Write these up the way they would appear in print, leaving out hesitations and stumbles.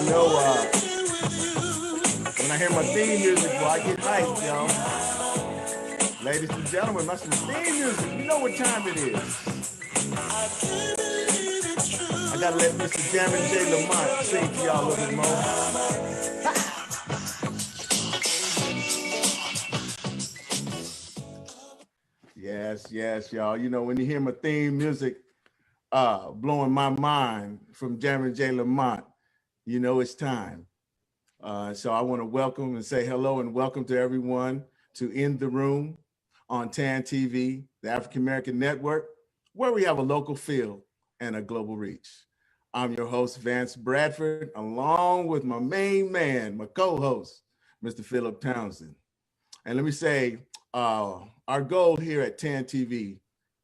y'all know when I hear my theme music, well, I get hyped, y'all. Ladies and gentlemen, that's some theme music. You know what time it is. I gotta let Mr. Jammin' J. Lamont sing to y'all a little bit more. Yes, y'all. You know, when you hear my theme music blowing my mind from Jammin' J. Lamont, you know it's time. So I want to welcome and say hello and welcome to everyone to In the Room on TAN TV, the African American Network, where we have a local feel and a global reach. I'm your host, Vance Bradford, along with my main man, my co-host, Mr. Philip Townsend. And let me say, our goal here at TAN TV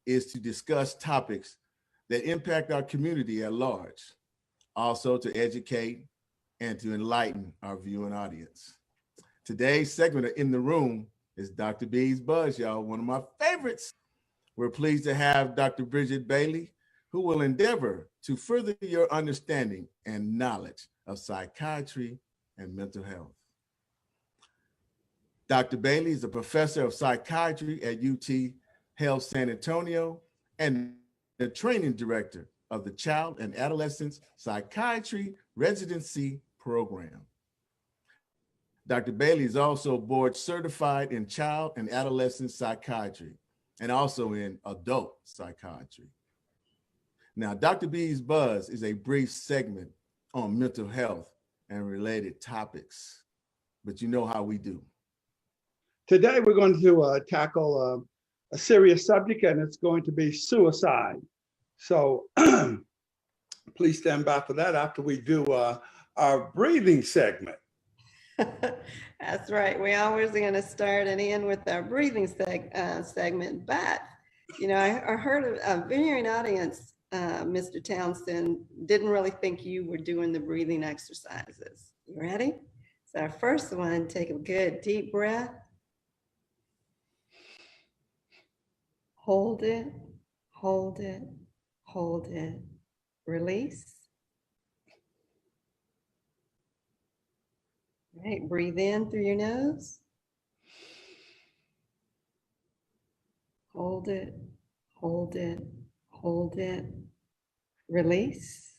is to discuss topics that impact our community at large, also to educate and to enlighten our viewing audience. Today's segment of In the Room is Dr. B's Buzz, y'all, one of my favorites. We're pleased to have Dr. Brigitte Bailey, who will endeavor to further your understanding and knowledge of psychiatry and mental health. Dr. Bailey is a professor of psychiatry at UT Health San Antonio and the training director of the Child and Adolescent Psychiatry Residency Program. Dr. Bailey is also board certified in child and adolescent psychiatry and also in adult psychiatry. Now, Dr. B's Buzz is a brief segment on mental health and related topics, but you know how we do. Today, we're going to tackle a serious subject, and it's going to be suicide. So please stand by for that after we do our breathing segment. That's right. We always are going to start and end with our breathing segment. But, you know, I heard a viewing audience, Mr. Townsend, didn't really think you were doing the breathing exercises. You ready? So our first one, take a good deep breath. Hold it, hold it, hold it. Release. All right, breathe in through your nose. Hold it, hold it, hold it. Release.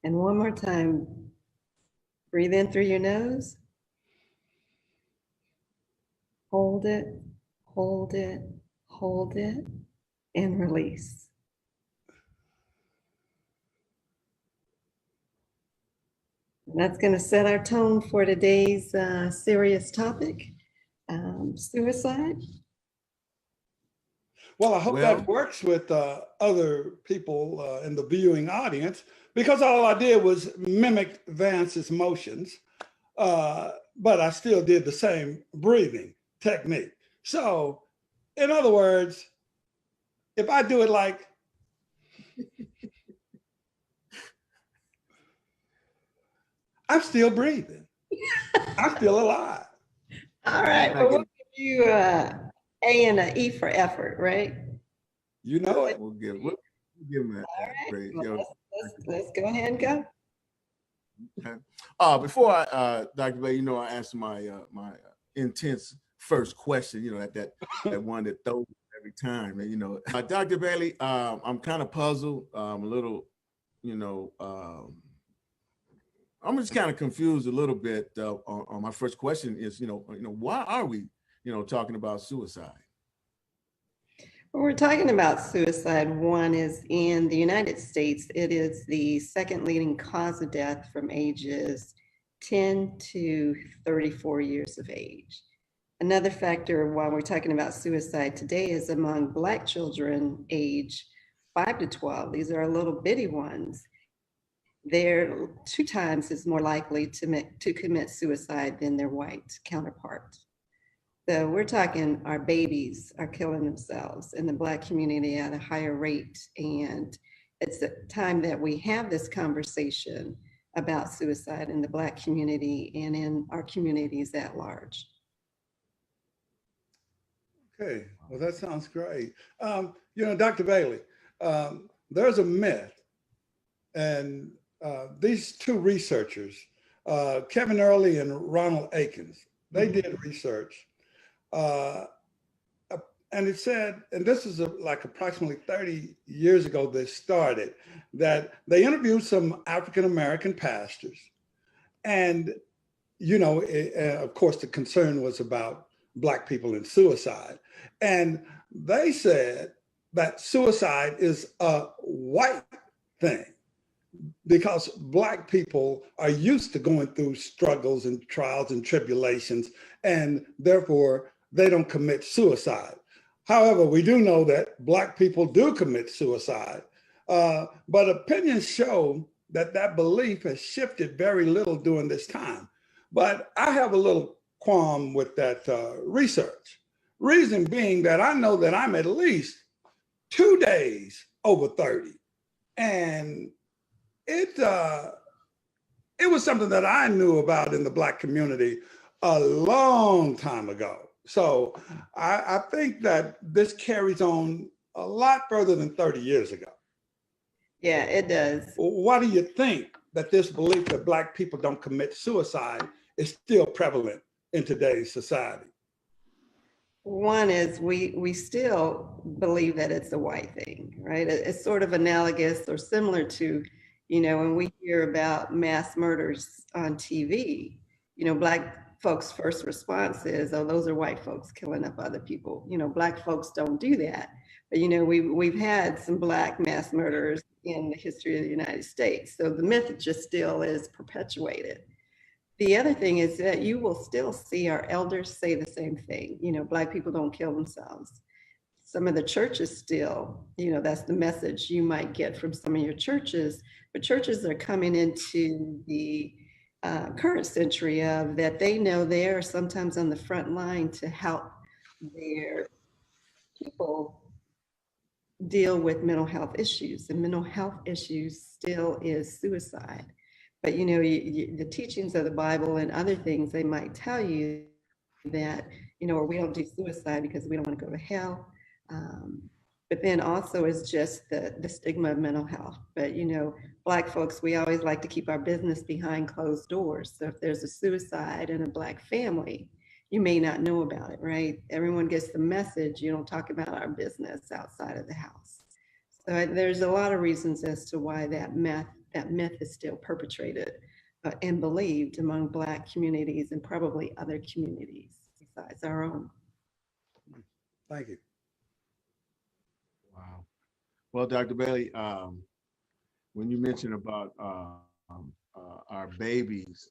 And one more time. Breathe in through your nose. Hold it, hold it, hold it, and release. And that's going to set our tone for today's serious topic, suicide. Well, I hope that works with other people in the viewing audience, because all I did was mimic Vance's motions, but I still did the same breathing technique. So, in other words, if I do it like, I'm still breathing. I'm still alive. All right. Well, we'll give you A and an E for effort, right? You know it. We'll give him that. All right. Well, let's go ahead and go. Okay. Before Dr. Bailey, you know, I asked my my intense first question, you know, that one that throws every time. And, you know, Dr. Bailey, I'm kind of puzzled, a little, you know, I'm just kind of confused a little bit on my first question is, you know, why are we, you know, talking about suicide? When we're talking about suicide, one is in the United States, it is the second leading cause of death from ages 10 to 34 years of age. Another factor while we're talking about suicide today is among Black children age 5 to 12. These are little bitty ones. They're 2 times as more likely to commit suicide than their white counterparts. So we're talking our babies are killing themselves in the Black community at a higher rate. And it's the time that we have this conversation about suicide in the Black community and in our communities at large. Okay, well, that sounds great. You know, Dr. Bailey, there's a myth, and these two researchers, Kevin Early and Ronald Akins, they did research. And it said, and this is like approximately 30 years ago they started, that they interviewed some African-American pastors. And, you know, of course, the concern was about Black people and suicide. And they said that suicide is a white thing because Black people are used to going through struggles and trials and tribulations, and therefore they don't commit suicide. However, we do know that Black people do commit suicide, but opinions show that that belief has shifted very little during this time. But I have a little qualm with that research. Reason being that I know that I'm at least 2 days over 30. And it was something that I knew about in the Black community a long time ago. So I think that this carries on a lot further than 30 years ago. Yeah, it does. Why do you think that this belief that Black people don't commit suicide is still prevalent in today's society? One is we still believe that it's a white thing, right? It's sort of analogous or similar to, you know, when we hear about mass murders on TV, you know, Black folks' first response is, oh, those are white folks killing up other people. You know, Black folks don't do that. But, you know, we've had some Black mass murderers in the history of the United States. So the myth just still is perpetuated. The other thing is that you will still see our elders say the same thing. You know, Black people don't kill themselves. Some of the churches still, you know, that's the message you might get from some of your churches, but churches are coming into the current century of that they know they are sometimes on the front line to help their people deal with mental health issues. And mental health issues still is suicide. But, you know, the teachings of the Bible and other things, they might tell you that, you know, or we don't do suicide because we don't want to go to hell. But then also it's just the stigma of mental health. But, you know, Black folks, we always like to keep our business behind closed doors. So if there's a suicide in a Black family, you may not know about it, right? Everyone gets the message, you don't talk about our business outside of the house. So there's a lot of reasons as to why that myth is still perpetrated and believed among Black communities and probably other communities besides our own. Thank you. Wow. Well, Dr. Bailey, when you mentioned about our babies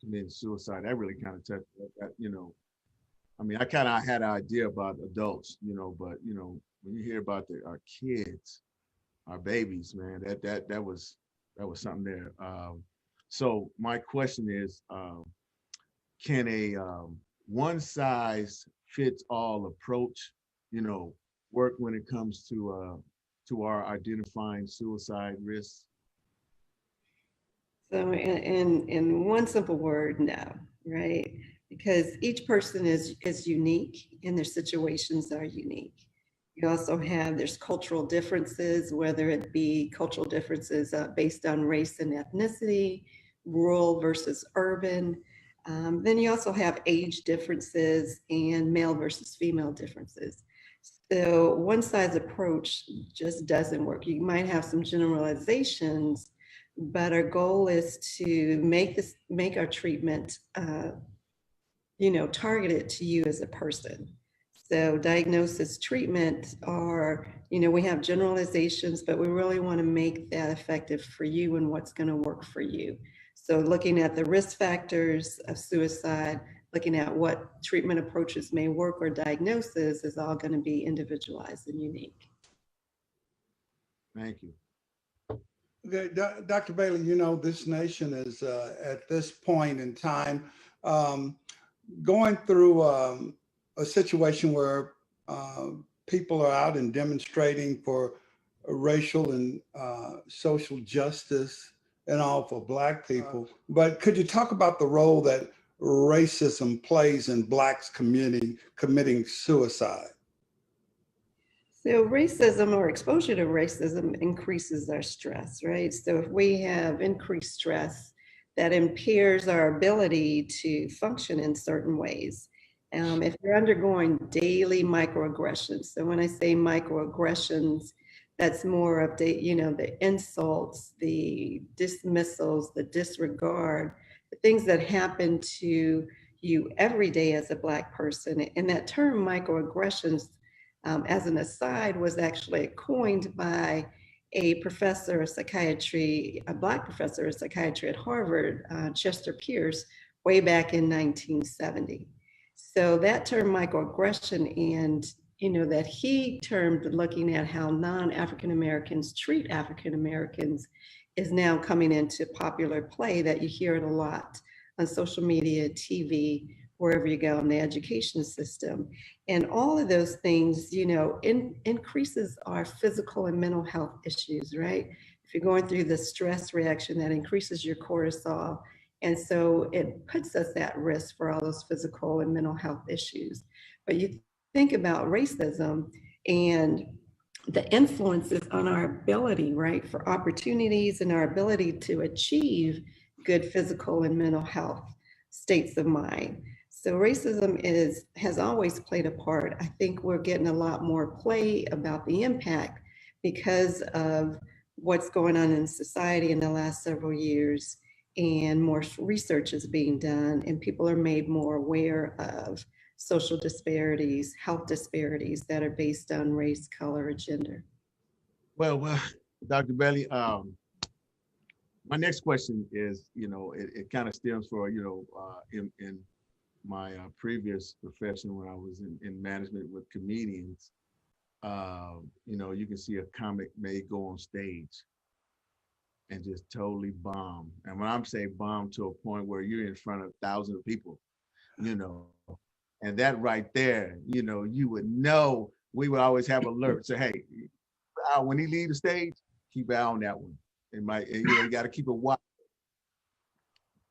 committing suicide, that really kind of touched that, you know. I mean, I kind of had an idea about adults, you know, but, you know, when you hear about our kids, our babies, man, that was something there. So my question is, can a one size fits all approach, you know, work when it comes to our identifying suicide risks? So in one simple word, no, right? Because each person is unique and their situations are unique. You also have, there's cultural differences, whether it be cultural differences based on race and ethnicity, rural versus urban. Then you also have age differences and male versus female differences. So one size approach just doesn't work. You might have some generalizations, but our goal is to make our treatment, you know, targeted to you as a person. So diagnosis, treatment are, you know, we have generalizations, but we really want to make that effective for you and what's going to work for you. So looking at the risk factors of suicide, looking at what treatment approaches may work or diagnosis is all going to be individualized and unique. Thank you. Okay, Dr. Bailey, you know, this nation is at this point in time going through a situation where people are out and demonstrating for racial and social justice and all for Black people. But could you talk about the role that racism plays in Blacks committing suicide? So racism or exposure to racism increases our stress, right? So if we have increased stress, that impairs our ability to function in certain ways. If you're undergoing daily microaggressions, so when I say microaggressions, that's more of the insults, the dismissals, the disregard, the things that happen to you every day as a Black person. And that term microaggressions, as an aside, was actually coined by a professor of psychiatry, a Black professor of psychiatry at Harvard, Chester Pierce, way back in 1970. So that term microaggression, and that he termed looking at how non-African Americans treat African Americans, is now coming into popular play, that you hear it a lot on social media, TV, wherever you go in the education system. And all of those things, increases our physical and mental health issues, right? If you're going through the stress reaction, that increases your cortisol. And so it puts us at risk for all those physical and mental health issues. But you think about racism and the influences on our ability, right, for opportunities and our ability to achieve good physical and mental health states of mind. So racism has always played a part. I think we're getting a lot more play about the impact because of what's going on in society in the last several years, and more research is being done, and people are made more aware of social disparities, health disparities that are based on race, color, or gender. Well, Dr. Bailey, my next question is, it kind of stems for, in my previous profession when I was in management with comedians. You can see a comic may go on stage and just totally bomb. And when I'm saying bomb, to a point where you're in front of thousands of people, and that right there, you would know. We would always have alerts. Say, hey, when he leaves the stage, keep an eye on that one. You got to keep a watch.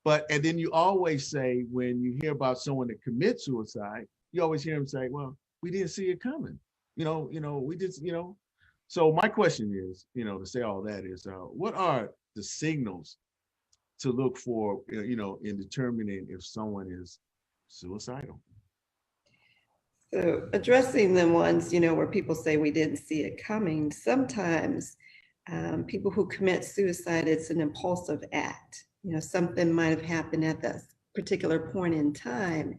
And then you always say, when you hear about someone that commits suicide, you always hear them say, well, we didn't see it coming. We just, So my question is, to say all that is, what are the signals to look for, in determining if someone is suicidal? So addressing the ones, where people say we didn't see it coming, sometimes people who commit suicide, it's an impulsive act. Something might have happened at that particular point in time,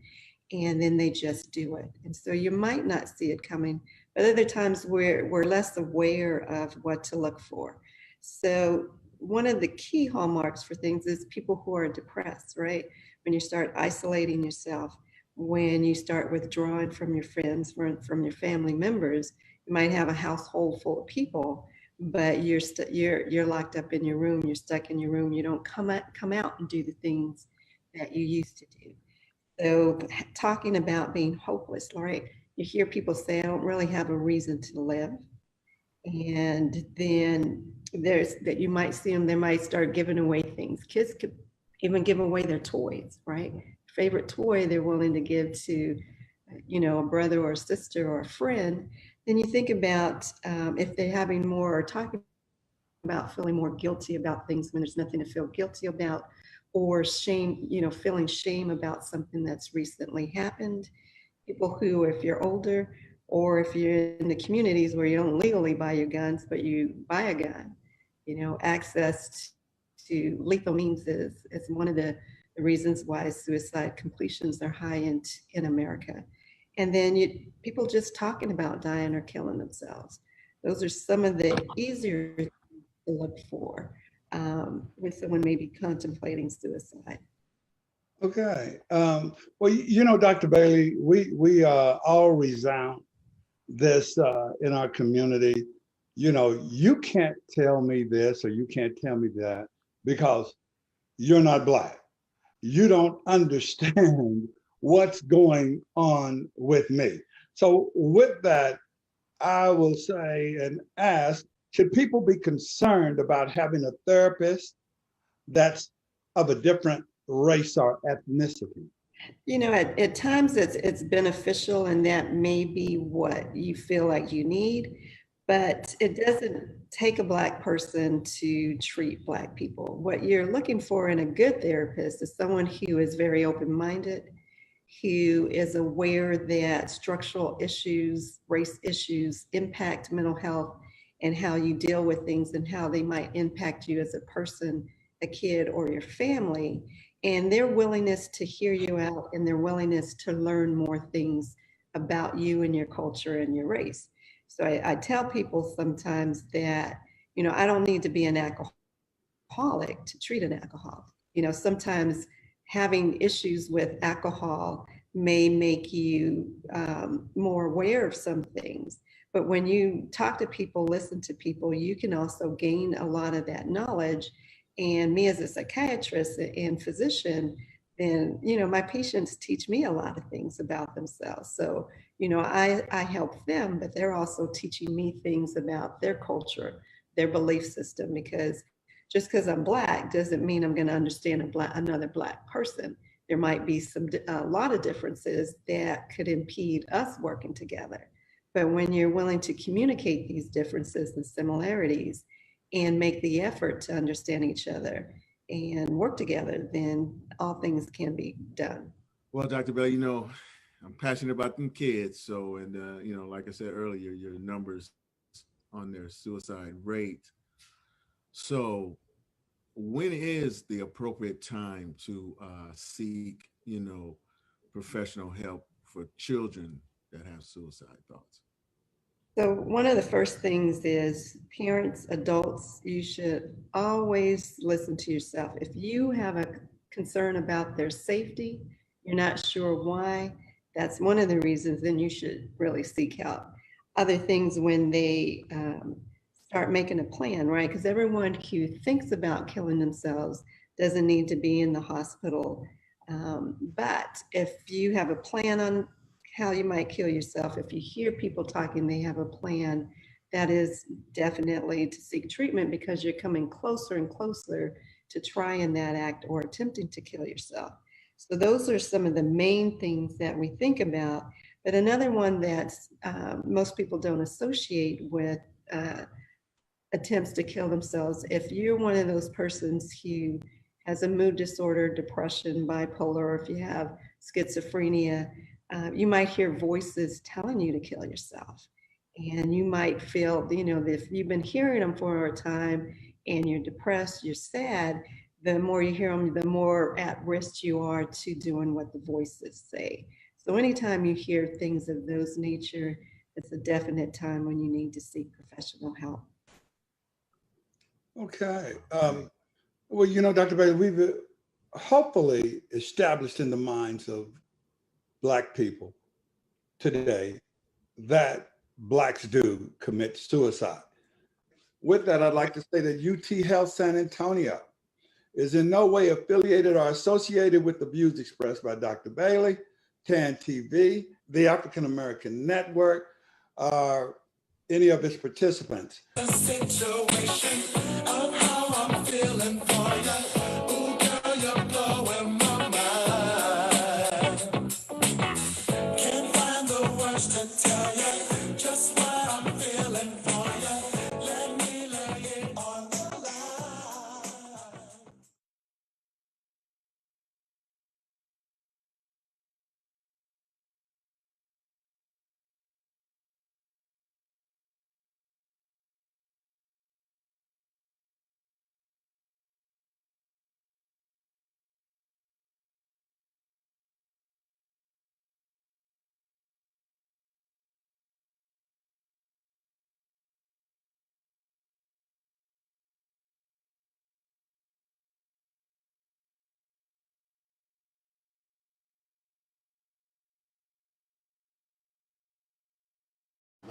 and then they just do it. And so you might not see it coming, but other times we're less aware of what to look for. So one of the key hallmarks for things is people who are depressed, right? When you start isolating yourself, when you start withdrawing from your friends, from your family members. You might have a household full of people, but you're locked up in your room, you're stuck in your room, you don't come out and do the things that you used to do. So talking about being hopeless, right? You hear people say, I don't really have a reason to live. And then there's that you might see them, they might start giving away things. Kids could even give away their toys, right? Favorite toy they're willing to give to, a brother or a sister or a friend. Then you think about if they're having more or talking about feeling more guilty about things when there's nothing to feel guilty about, or shame, feeling shame about something that's recently happened. People who, if you're older, or if you're in the communities where you don't legally buy your guns, but you buy a gun, access to lethal means is one of the reasons why suicide completions are high in America. And then people just talking about dying or killing themselves. Those are some of the easier things to look for when someone may be contemplating suicide. Okay. Well, Dr. Bailey, we all resound this in our community. You can't tell me this or you can't tell me that because you're not Black. You don't understand what's going on with me. So with that, I will say and ask, should people be concerned about having a therapist that's of a different race or ethnicity? You know, at times it's beneficial, and that may be what you feel like you need, but it doesn't take a Black person to treat Black people. What you're looking for in a good therapist is someone who is very open-minded, who is aware that structural issues, race issues impact mental health and how you deal with things and how they might impact you as a person, a kid, or your family, and their willingness to hear you out and their willingness to learn more things about you and your culture and your race. So I tell people sometimes that, you know, I don't need to be an alcoholic to treat an alcoholic. You know, sometimes having issues with alcohol may make you more aware of some things. But when you talk to people, listen to people, you can also gain a lot of that knowledge. And me as a psychiatrist and physician, then, you know, my patients teach me a lot of things about themselves. So, you know, I help them, but they're also teaching me things about their culture, their belief system, because just because I'm Black doesn't mean I'm going to understand another Black person. There might be a lot of differences that could impede us working together. But when you're willing to communicate these differences and similarities and make the effort to understand each other and work together, then all things can be done. Well, Dr. Bailey, you know, I'm passionate about them kids. So, and, you know, like I said earlier, your numbers on their suicide rate. So when is the appropriate time to seek, you know, professional help for children that have suicide thoughts? So one of the first things is parents, adults, you should always listen to yourself. If you have a concern about their safety, you're not sure why, that's one of the reasons, then you should really seek help. Other things when they start making a plan, right? Because everyone who thinks about killing themselves doesn't need to be in the hospital. But if you have a plan on how you might kill yourself, if you hear people talking, they have a plan, that is definitely to seek treatment, because you're coming closer and closer to trying that act or attempting to kill yourself. So those are some of the main things that we think about. But another one that most people don't associate with attempts to kill themselves, if you're one of those persons who has a mood disorder, depression, bipolar, or if you have schizophrenia, you might hear voices telling you to kill yourself. And you might feel, you know, if you've been hearing them for a time and you're depressed, you're sad, the more you hear them, the more at risk you are to doing what the voices say. So anytime you hear things of those nature, it's a definite time when you need to seek professional help. Okay. Well, you know, Dr. Bailey, we've hopefully established in the minds of Black people today that Blacks do commit suicide. With that, I'd like to say that UT Health San Antonio is in no way affiliated or associated with the views expressed by Dr. Bailey, TAN TV, the African American Network, or any of its participants. The situation of how I'm feeling for you. Ooh, girl, you're blowing my mind. Can't find the words to tell you just what I'm feeling for you. Let me lay it on the line.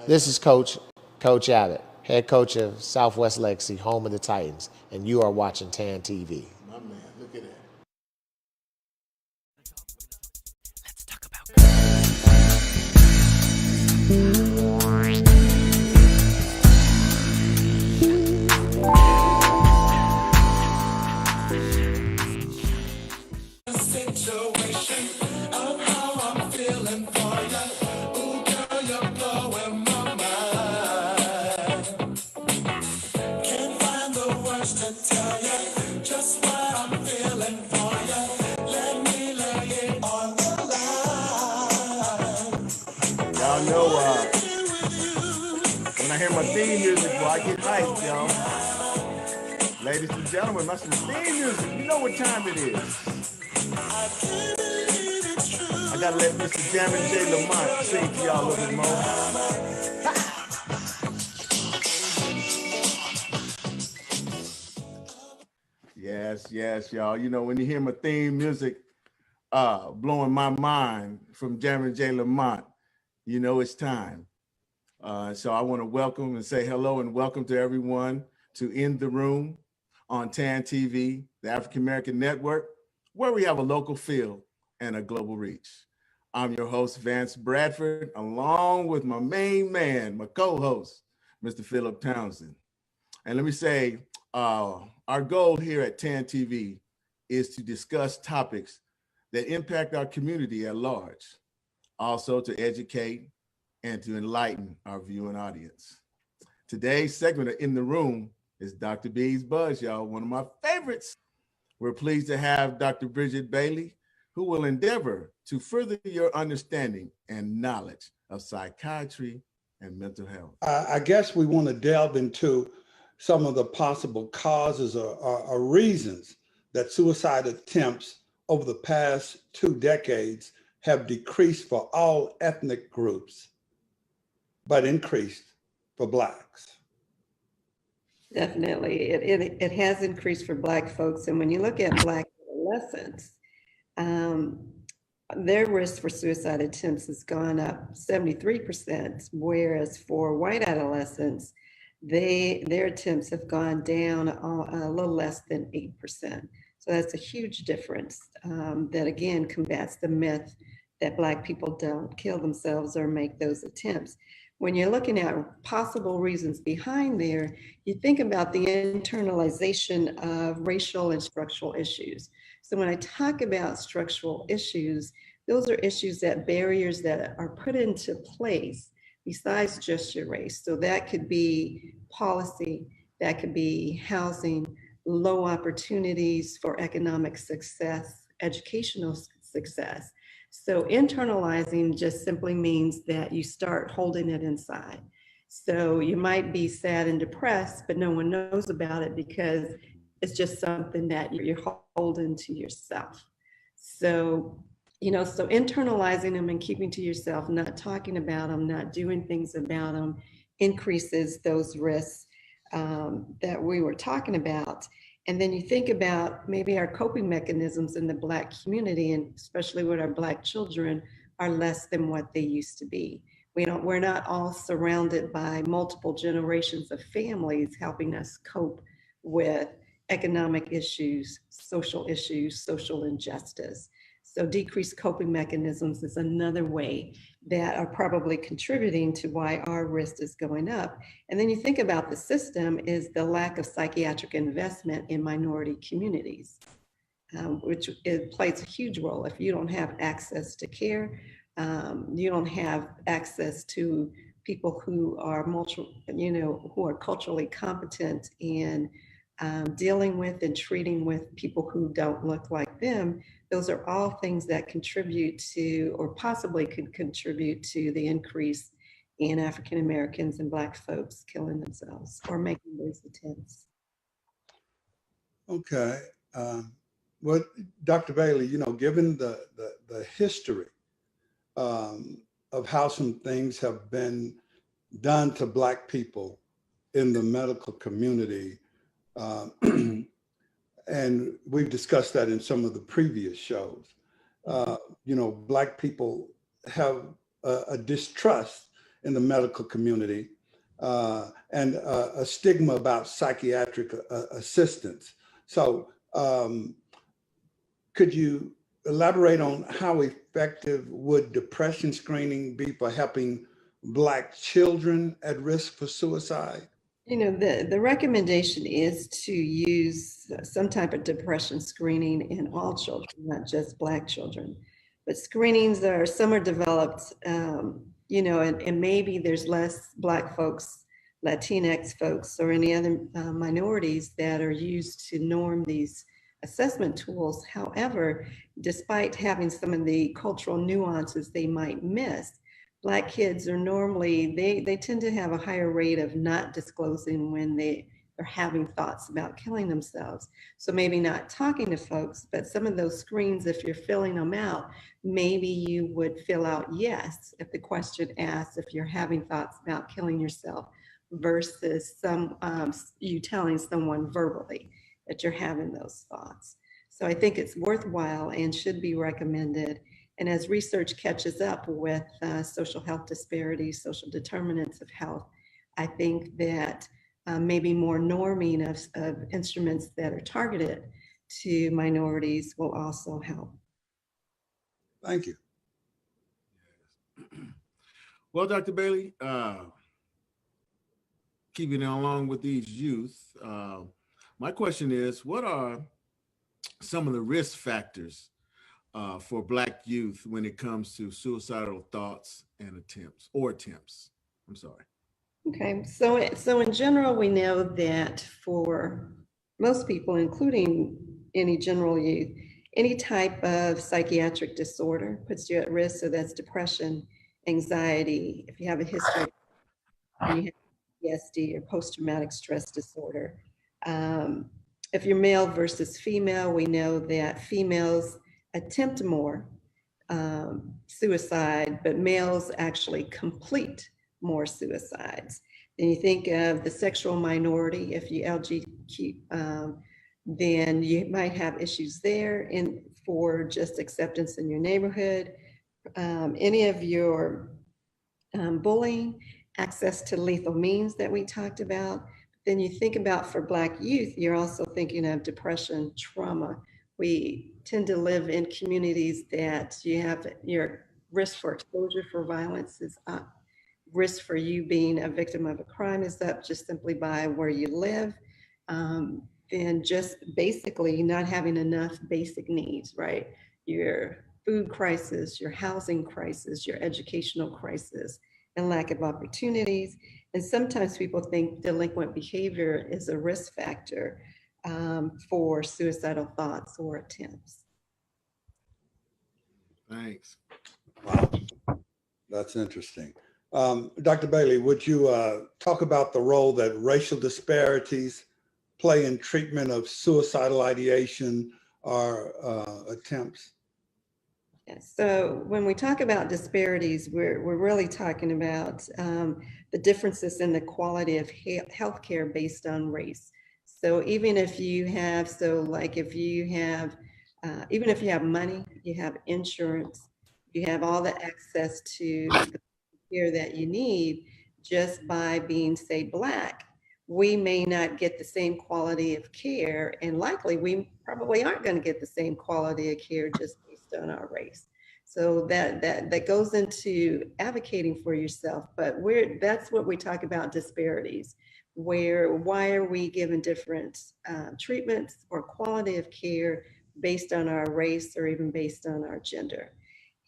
This is Coach Abbott, head coach of Southwest Legacy, home of the Titans, and you are watching TAN TV. My man, look at that. Let's talk about the situation Y'all know when I hear my theme music, boy, I get hyped, y'all. Ladies and gentlemen, that's some theme music. You know what time it is. I gotta let Mr. Jammin' J. Lamont sing to y'all a little bit more. Yes, y'all. You know, when you hear my theme music blowing my mind from Jammin' J. Lamont, you know it's time. So I want to welcome and say hello and welcome to everyone to In the Room on TAN TV, the African American Network, where we have a local feel and a global reach. I'm your host, Vance Bradford, along with my main man, my co-host, Mr. Philip Townsend. And let me say, our goal here at TAN TV is to discuss topics that impact our community at large, also to educate and to enlighten our viewing audience. Today's segment of In the Room is Dr. B's Buzz, y'all, one of my favorites. We're pleased to have Dr. Brigitte Bailey, who will endeavor to further your understanding and knowledge of psychiatry and mental health. I guess we want to delve into some of the possible causes or reasons that suicide attempts over the past 2 decades have decreased for all ethnic groups, but increased for Blacks. Definitely. It has increased for Black folks. And when you look at Black adolescents, their risk for suicide attempts has gone up 73%, whereas for white adolescents, their attempts have gone down a little less than 8%. So that's a huge difference that again combats the myth that Black people don't kill themselves or make those attempts. When you're looking at possible reasons behind there, you think about the internalization of racial and structural issues. So when I talk about structural issues, those are issues that barriers that are put into place besides just your race. So that could be policy, that could be housing, low opportunities for economic success, educational success. So internalizing just simply means that you start holding it inside. So you might be sad and depressed, but no one knows about it because it's just something that you're holding to yourself. So, so internalizing them and keeping to yourself, not talking about them, not doing things about them, increases those risks that we were talking about. And then you think about maybe our coping mechanisms in the Black community, and especially with our Black children, are less than what they used to be. We're not all surrounded by multiple generations of families helping us cope with economic issues, social injustice. So decreased coping mechanisms is another way that are probably contributing to why our risk is going up. And then you think about the system is the lack of psychiatric investment in minority communities, which it plays a huge role. If you don't have access to care, you don't have access to people who are who are culturally competent in dealing with and treating with people who don't look like them. Those are all things that contribute to, or possibly could contribute to, the increase in African Americans and Black folks killing themselves or making those attempts. Okay. Well, Dr. Bailey, given the history of how some things have been done to Black people in the medical community, and we've discussed that in some of the previous shows. Black people have a distrust in the medical community and a stigma about psychiatric assistance. So could you elaborate on how effective would depression screening be for helping Black children at risk for suicide? The recommendation is to use some type of depression screening in all children, not just Black children. But screenings some are developed, and maybe there's less Black folks Latinx folks or any other minorities that are used to norm these assessment tools. However, despite having some of the cultural nuances they might miss, Black kids are normally, they tend to have a higher rate of not disclosing when they are having thoughts about killing themselves. So maybe not talking to folks, but some of those screens, if you're filling them out, maybe you would fill out yes if the question asks if you're having thoughts about killing yourself versus you telling someone verbally that you're having those thoughts. So I think it's worthwhile and should be recommended. And as research catches up with social health disparities, social determinants of health, I think that maybe more norming of instruments that are targeted to minorities will also help. Thank you. Well, Dr. Bailey, keeping along with these youth, my question is, what are some of the risk factors for Black youth when it comes to suicidal thoughts and attempts? I'm sorry. Okay, so in general, we know that for most people, including any general youth, any type of psychiatric disorder puts you at risk. So that's depression, anxiety, if you have a history, you have PTSD or post-traumatic stress disorder. If you're male versus female, we know that females attempt more suicide, but males actually complete more suicides. Then you think of the sexual minority, if you LGBTQ, then you might have issues there for just acceptance in your neighborhood. Any of your bullying, access to lethal means that we talked about. Then you think about for Black youth, you're also thinking of depression, trauma. We tend to live in communities that you have your risk for exposure for violence is up. Risk for you being a victim of a crime is up just simply by where you live. And just basically not having enough basic needs, right? Your food crisis, your housing crisis, your educational crisis, and lack of opportunities. And sometimes people think delinquent behavior is a risk factor for suicidal thoughts or attempts. Thanks. Wow, that's interesting. Dr. Bailey, would you talk about the role that racial disparities play in treatment of suicidal ideation or attempts? Yes. So when we talk about disparities, we're really talking about the differences in the quality of healthcare based on race. So even if you have, even if you have money, you have insurance, you have all the access to the care that you need, just by being, say, Black, we may not get the same quality of care, and likely we probably aren't going to get the same quality of care just based on our race. So that goes into advocating for yourself, but that's what we talk about disparities, why are we given different treatments or quality of care based on our race or even based on our gender.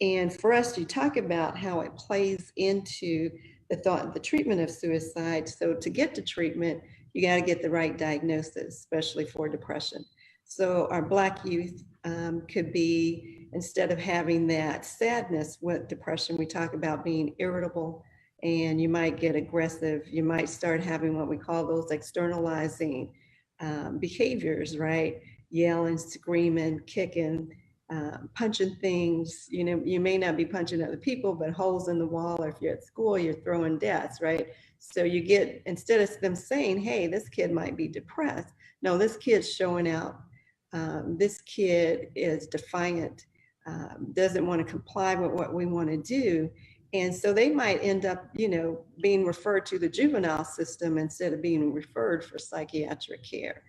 And for us to talk about how it plays into the treatment of suicide. So to get to treatment, you got to get the right diagnosis, especially for depression. So our Black youth could be, instead of having that sadness with depression, we talk about being irritable, and you might get aggressive. You might start having what we call those externalizing behaviors, right? Yelling, screaming, kicking, punching things. You know, you may not be punching other people, but holes in the wall, or if you're at school, you're throwing desks, right? So you get, instead of them saying, hey, this kid might be depressed, no, this kid's showing out. This kid is defiant, doesn't want to comply with what we want to do. And so they might end up, being referred to the juvenile system instead of being referred for psychiatric care.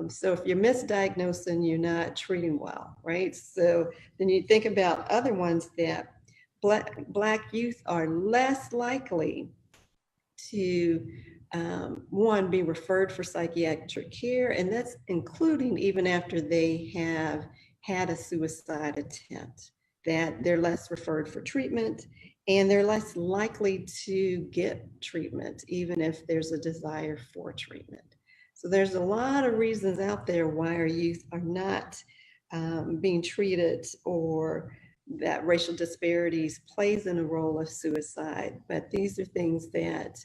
So if you're misdiagnosing, you're not treating well, right? So then you think about other ones that Black youth are less likely to, one, be referred for psychiatric care, and that's including even after they have had a suicide attempt, that they're less referred for treatment. and they're less likely to get treatment, even if there's a desire for treatment. So there's a lot of reasons out there why our youth are not being treated, or that racial disparities plays in a role of suicide. But these are things that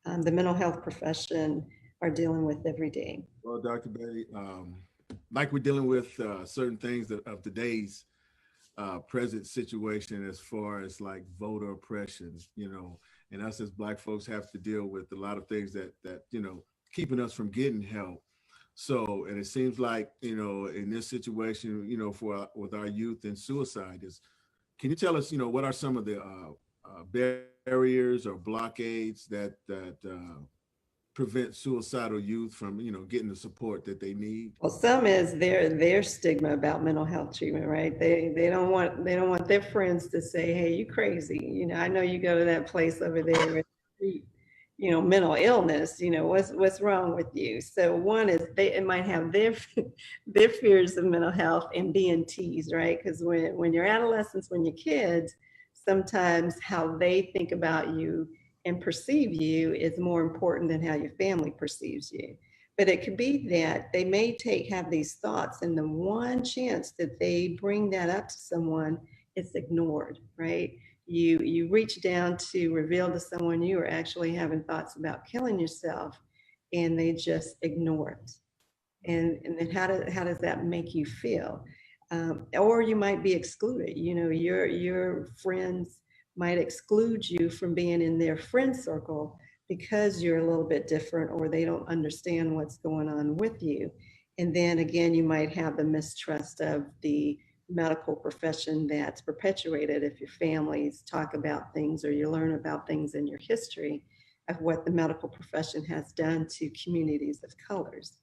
the mental health profession are dealing with every day. Well, Dr. Bailey, like we're dealing with certain things of today's present situation as far as like voter oppression, and us as Black folks have to deal with a lot of things that keeping us from getting help. So, and it seems like, in this situation, with our youth and suicide can you tell us, what are some of the barriers or blockades that prevent suicidal youth from, getting the support that they need? Well, some is their stigma about mental health treatment, right? They don't want their friends to say, "Hey, you crazy." I know you go to that place over there where they treat, mental illness. What's wrong with you? So one is it might have their their fears of mental health and being teased, right? Because when you're adolescents, when you're kids, sometimes how they think about you and perceive you is more important than how your family perceives you. But it could be that they may have these thoughts, and the one chance that they bring that up to someone, it's ignored, right? You reach down to reveal to someone you are actually having thoughts about killing yourself, and they just ignore it. And then how does that make you feel? Or you might be excluded. Your friends might exclude you from being in their friend circle because you're a little bit different, or they don't understand what's going on with you. And then again, you might have the mistrust of the medical profession that's perpetuated if your families talk about things, or you learn about things in your history of what the medical profession has done to communities of colors.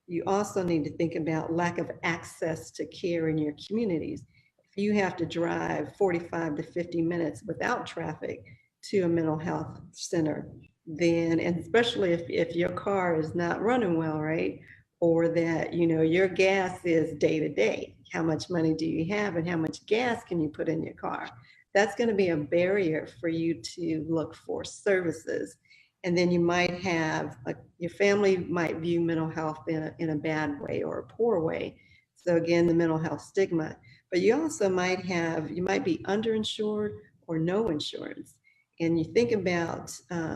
You also need to think about lack of access to care in your communities. If you have to drive 45 to 50 minutes without traffic to a mental health center, then, and especially if your car is not running well, right? Or that, your gas is day to day. How much money do you have, and how much gas can you put in your car? That's going to be a barrier for you to look for services. And then you might have, your family might view mental health in a bad way or a poor way. So again, the mental health stigma. But you also might be underinsured or no insurance. And you think about,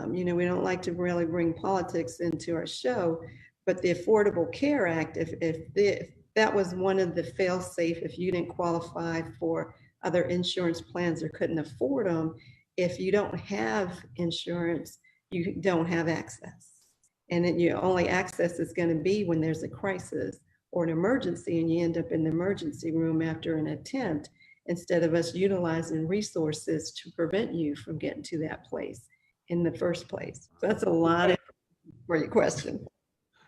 we don't like to really bring politics into our show, but the Affordable Care Act, if that was one of the fail-safe, if you didn't qualify for other insurance plans or couldn't afford them, if you don't have insurance, you don't have access. And then your only access is going to be when there's a crisis or an emergency, and you end up in the emergency room after an attempt, instead of us utilizing resources to prevent you from getting to that place in the first place. So that's a lot for your question.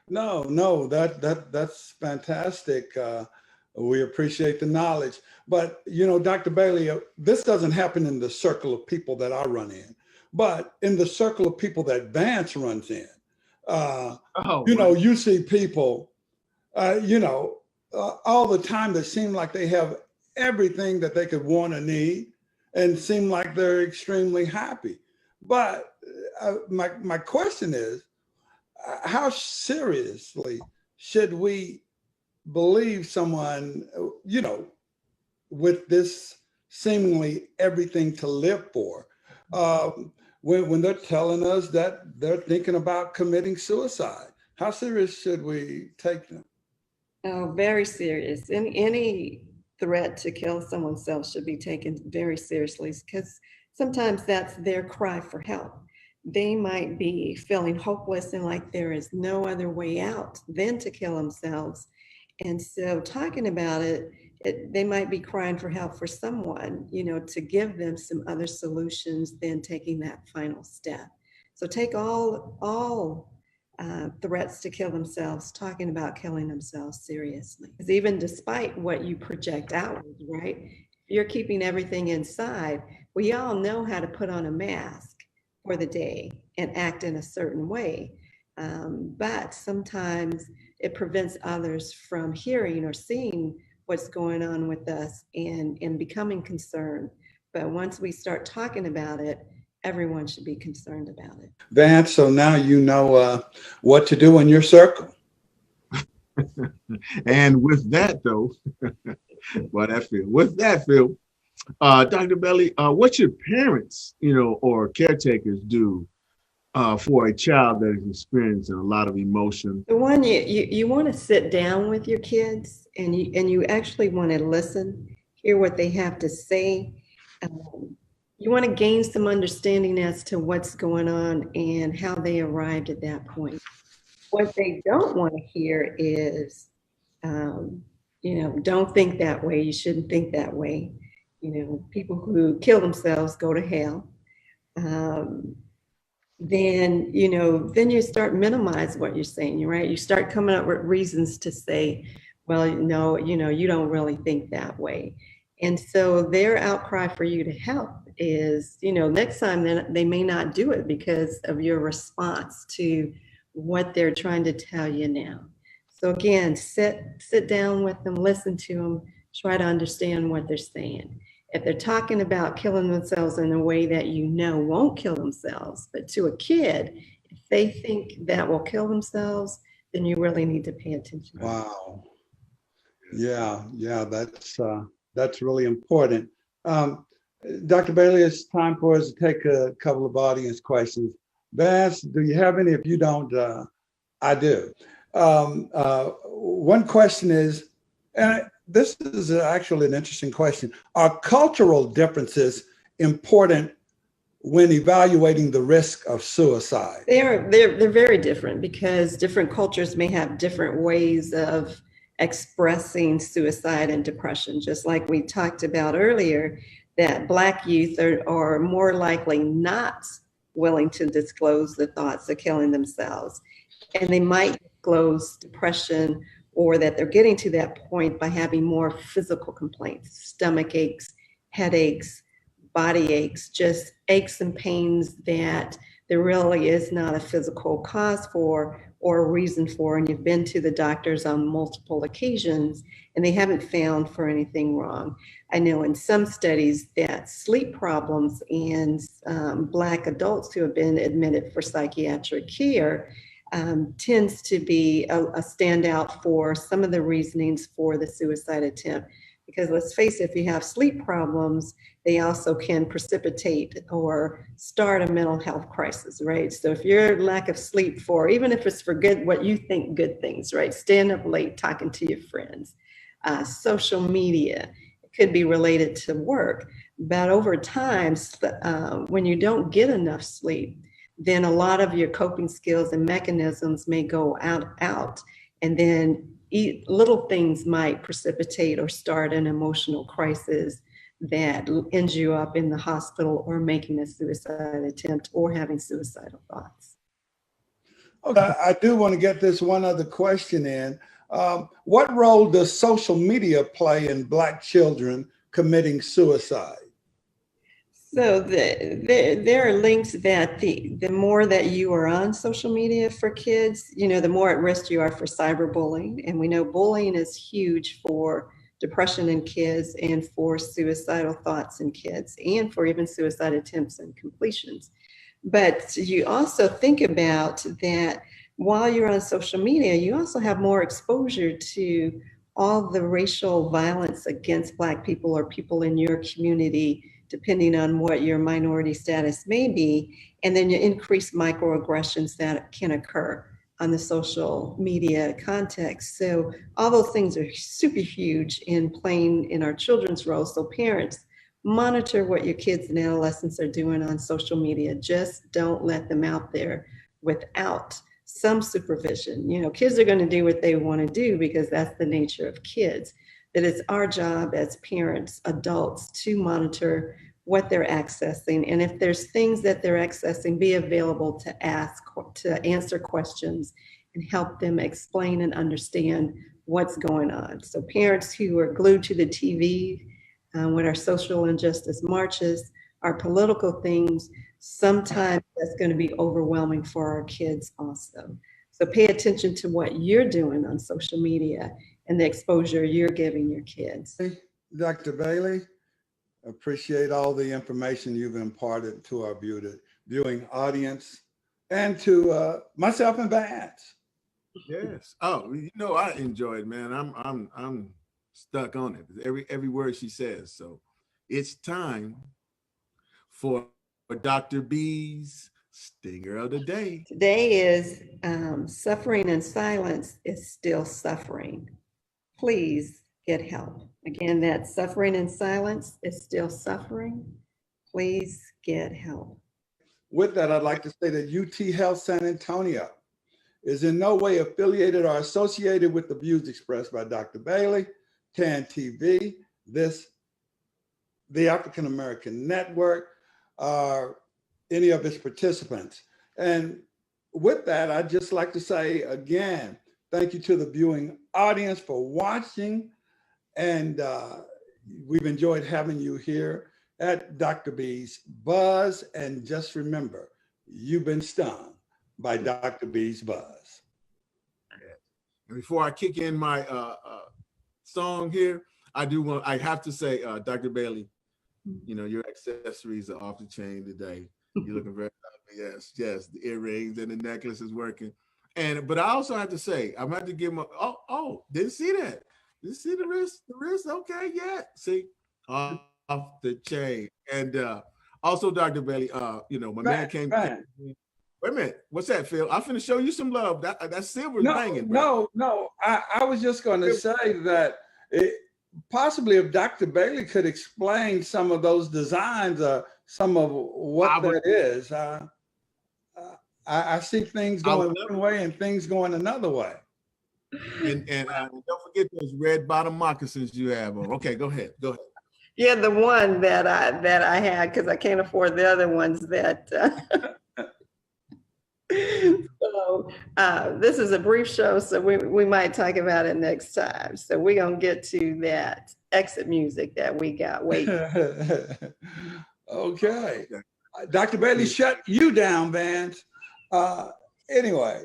No, that's fantastic. We appreciate the knowledge. But, Dr. Bailey, this doesn't happen in the circle of people that I run in, but in the circle of people that Vance runs in. You see people, all the time that seem like they have everything that they could want or need, and seem like they're extremely happy. But my question is, how seriously should we believe someone, with this seemingly everything to live for, when they're telling us that they're thinking about committing suicide? How serious should we take them? Oh, very serious. Any threat to kill someone's self should be taken very seriously, because sometimes that's their cry for help. They might be feeling hopeless and like there is no other way out than to kill themselves. And so talking about it, they might be crying for help for someone, to give them some other solutions than taking that final step. So take all threats to kill themselves, talking about killing themselves seriously. Because even despite what you project outwards, right? If you're keeping everything inside, we all know how to put on a mask for the day and act in a certain way. But sometimes it prevents others from hearing or seeing what's going on with us and becoming concerned But once we start talking about it, everyone should be concerned about it. Vance, so now you know what to do in your circle. And with that, though, well, that Phil. With that, Phil, Dr. Bailey, what should parents, or caretakers do for a child that is experiencing a lot of emotion? The one you want to sit down with your kids and you actually want to listen, hear what they have to say. You want to gain some understanding as to what's going on and how they arrived at that point. What they don't want to hear is, don't think that way. You shouldn't think that way. People who kill themselves go to hell. Then you start minimize what you're saying, right? You start coming up with reasons to say, well, no, you don't really think that way. And so their outcry for you to help is, next time they may not do it because of your response to what they're trying to tell you now. So again, sit down with them, listen to them, try to understand what they're saying. If they're talking about killing themselves in a way that won't kill themselves, but to a kid, if they think that will kill themselves, then you really need to pay attention. Wow. Yeah, that's really important. Dr. Bailey, it's time for us to take a couple of audience questions. Vance, do you have any? If you don't, I do. One question is, and this is actually an interesting question, are cultural differences important when evaluating the risk of suicide? They're very different because different cultures may have different ways of expressing suicide and depression. Just like we talked about earlier, that Black youth are more likely not willing to disclose the thoughts of killing themselves. And they might disclose depression or that they're getting to that point by having more physical complaints, stomach aches, headaches, body aches, just aches and pains that there really is not a physical cause for or a reason for, and you've been to the doctors on multiple occasions and they haven't found for anything wrong. I know in some studies that sleep problems in Black adults who have been admitted for psychiatric care tends to be a standout for some of the reasonings for the suicide attempt. Because let's face it, if you have sleep problems, they also can precipitate or start a mental health crisis, right? So if your lack of sleep even if it's for good, what you think good things, right? Staying up late, talking to your friends, social media, it could be related to work. But over time, when you don't get enough sleep, then a lot of your coping skills and mechanisms may go out, and then little things might precipitate or start an emotional crisis that ends you up in the hospital or making a suicide attempt or having suicidal thoughts. Okay, I do want to get this one other question in. What role does social media play in Black children committing suicide? So there are links that the more that you are on social media for kids, the more at risk you are for cyberbullying. And we know bullying is huge for depression in kids and for suicidal thoughts in kids and for even suicide attempts and completions. But you also think about that while you're on social media, you also have more exposure to all the racial violence against Black people or people in your community, depending on what your minority status may be, and then you increase microaggressions that can occur on the social media context. So all those things are super huge in playing in our children's role. So parents, monitor what your kids and adolescents are doing on social media. Just don't let them out there without some supervision. Kids are going to do what they want to do because that's the nature of kids. That it's our job as parents, adults, to monitor what they're accessing. And if there's things that they're accessing, be available to answer questions and help them explain and understand what's going on. So parents who are glued to the TV with our social injustice marches, our political things, sometimes that's going to be overwhelming for our kids also. So pay attention to what you're doing on social media and the exposure you're giving your kids. Dr. Bailey, Appreciate all the information you've imparted to our viewing audience and to myself and Vance. Yes. Oh, you know, I enjoy it, man. I'm stuck on it. Every word she says. So it's time for Dr. B's Stinger of the Day. Today is suffering in silence is still suffering. Please get help. Again, that suffering in silence is still suffering. Please get help. With that, I'd like to say that UT Health San Antonio is in no way affiliated or associated with the views expressed by Dr. Bailey, TAN TV, the African American Network, or any of its participants. And with that, I'd just like to say again, thank you to the viewing audience for watching. And we've enjoyed having you here at Dr. B's Buzz. And just remember, you've been stung by Dr. B's Buzz. And before I kick in my song here, I have to say, Dr. Bailey, you know, your accessories are off the chain today. You're looking very happy. Yes, the earrings and the necklace is working. But I also have to say, I'm going to give him didn't see that. Didn't see the wrist, okay, yeah. See, off the chain. And also, Dr. Bailey, you know, my man came. Wait a minute, what's that, Phil? I'm finna show you some love. That silver's banging. Bro. No. I was just going to say that possibly if Dr. Bailey could explain some of those designs, some of what that is. I see things going one way and things going another way. And don't forget those red bottom moccasins you have on. Okay, go ahead. Yeah, the one that I had, because I can't afford the other ones that. So this is a brief show, so we might talk about it next time. So we're gonna get to that exit music that we got waiting. Okay. Dr. Bailey, shut you down, Vance. Anyway.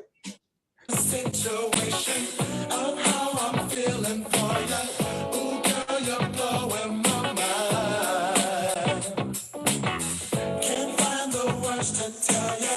Situation of how I'm feeling for you. Ooh, girl, you're blowing my mind. Can't find the words to tell you.